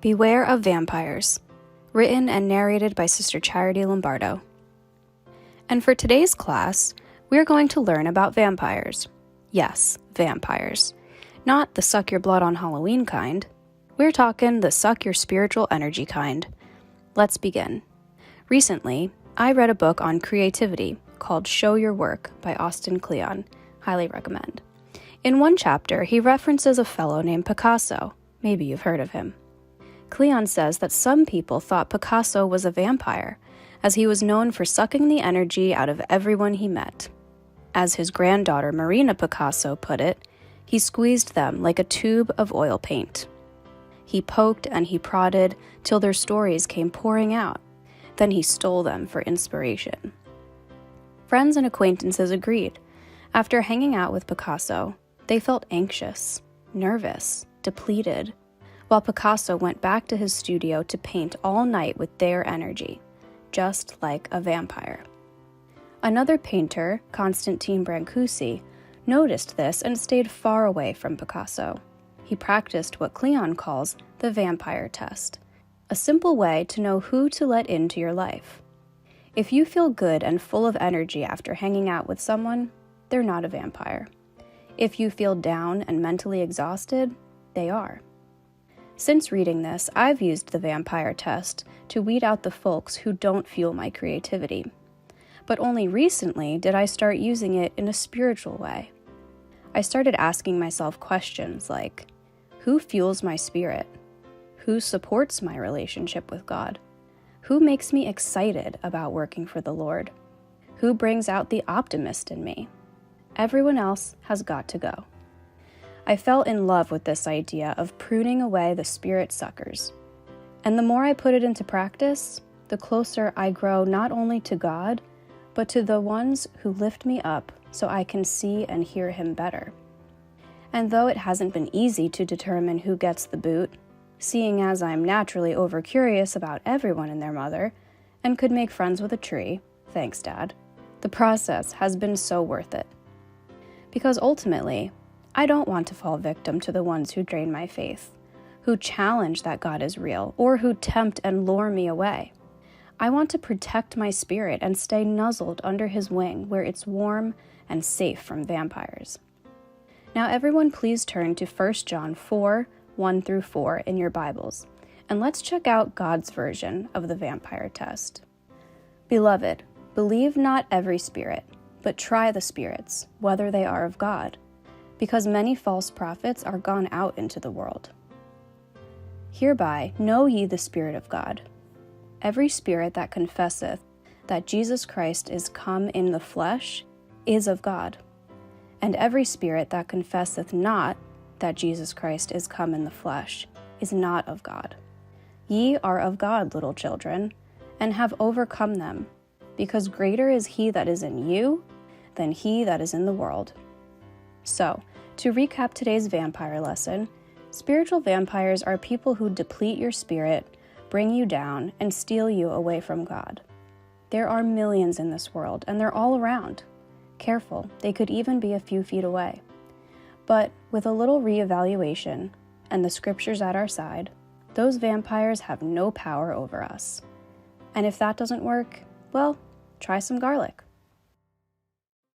Beware of Vampires, written and narrated by Sister Charity Lombardo. And for today's class, we're going to learn about vampires. Yes, vampires. Not the suck your blood on Halloween kind. We're talking the suck your spiritual energy kind. Let's begin. Recently, I read a book on creativity called Show Your Work by Austin Kleon. Highly recommend. In one chapter, he references a fellow named Picasso. Maybe you've heard of him. Kleon says that some people thought Picasso was a vampire, as he was known for sucking the energy out of everyone he met. As his granddaughter Marina Picasso put it, he squeezed them like a tube of oil paint. He poked and he prodded till their stories came pouring out. Then he stole them for inspiration. Friends and acquaintances agreed. After hanging out with Picasso, they felt anxious, nervous, depleted, while Picasso went back to his studio to paint all night with their energy, just like a vampire. Another painter, Constantine Brancusi, noticed this and stayed far away from Picasso. He practiced what Kleon calls the vampire test, a simple way to know who to let into your life. If you feel good and full of energy after hanging out with someone, they're not a vampire. If you feel down and mentally exhausted, they are. Since reading this, I've used the vampire test to weed out the folks who don't fuel my creativity. But only recently did I start using it in a spiritual way. I started asking myself questions like, who fuels my spirit? Who supports my relationship with God? Who makes me excited about working for the Lord? Who brings out the optimist in me? Everyone else has got to go. I fell in love with this idea of pruning away the spirit suckers. And the more I put it into practice, the closer I grow not only to God, but to the ones who lift me up so I can see and hear Him better. And though it hasn't been easy to determine who gets the boot, seeing as I'm naturally over-curious about everyone and their mother, and could make friends with a tree, thanks Dad, the process has been so worth it. Because ultimately, I don't want to fall victim to the ones who drain my faith, who challenge that God is real, or who tempt and lure me away. I want to protect my spirit and stay nuzzled under His wing where it's warm and safe from vampires. Now everyone please turn to 1 John 4, 1 through 4 in your Bibles, and let's check out God's version of the vampire test. Beloved, believe not every spirit, but try the spirits, whether they are of God, because many false prophets are gone out into the world. Hereby know ye the Spirit of God. Every spirit that confesseth that Jesus Christ is come in the flesh is of God, and every spirit that confesseth not that Jesus Christ is come in the flesh is not of God. Ye are of God, little children, and have overcome them, because greater is He that is in you than he that is in the world. So, to recap today's vampire lesson, spiritual vampires are people who deplete your spirit, bring you down, and steal you away from God. There are millions in this world, and they're all around. Careful, they could even be a few feet away. But with a little reevaluation, and the scriptures at our side, those vampires have no power over us. And if that doesn't work, well, try some garlic.